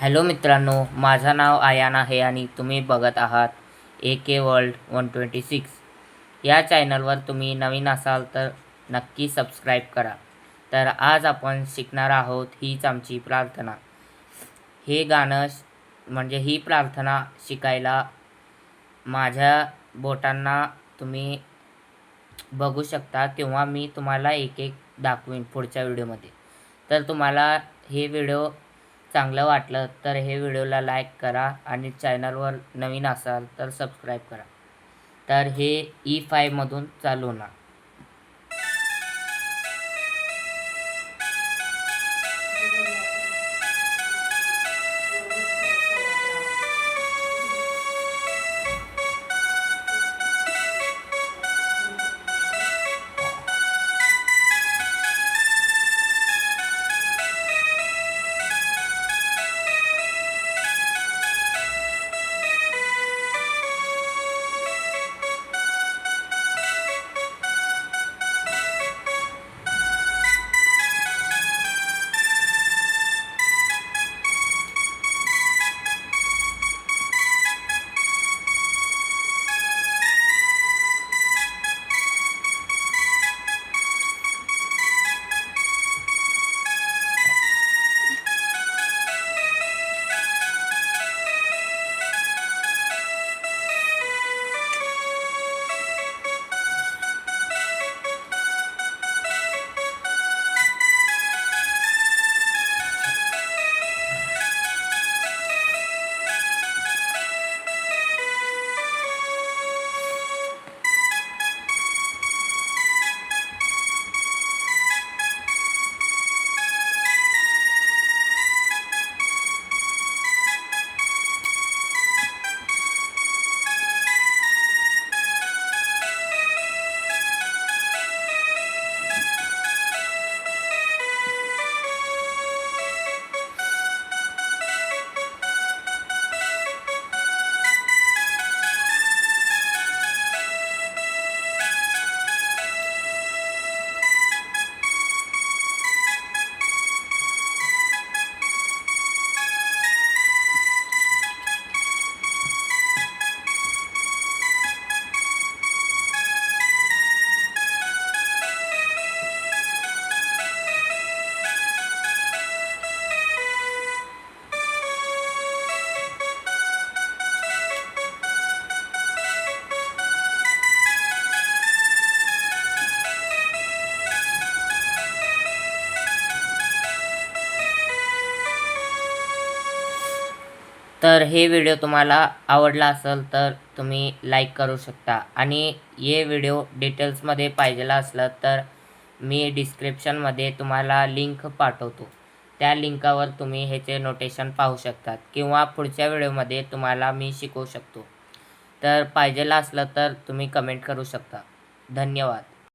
Hello मित्रांनो, माझं नाव आयान आहे आणि तुम्ही बघत आहात AK वर्ल्ड 126 या चॅनलवर. तुम्ही नवीन असाल तर नक्की सबस्क्राईब करा. तर आज आपण शिकणार आहोत हीच आमची प्रार्थना. हे गाणं म्हणजे ही प्रार्थना शिकायला माझ्या बोटांना तुम्ही बघू शकता किंवा मी तुम्हाला एक एक दाखवीन पुढच्या व्हिडिओमध्ये. तर तुम्हाला हे व्हिडिओ चांगलं वाटलं तर हे व्हिडिओला लाईक करा आणि चॅनलवर नवीन असाल तर सबस्क्राईब करा. तर हे E5 चालू होणार. तर हे व्हिडिओ तुम्हाला आवडला असेल तर तुम्ही लाईक करू शकता आणि हे व्हिडिओ डिटेल्समध्ये पाहिजेला असलं तर मी डिस्क्रिप्शनमध्ये तुम्हाला लिंक पाठवतो. त्या लिंकावर तुम्ही ह्याचे नोटेशन पाहू शकतात किंवा पुढच्या व्हिडिओमध्ये तुम्हाला मी शिकवू शकतो. तर पाहिजेला असलं तर तुम्ही कमेंट करू शकता. धन्यवाद.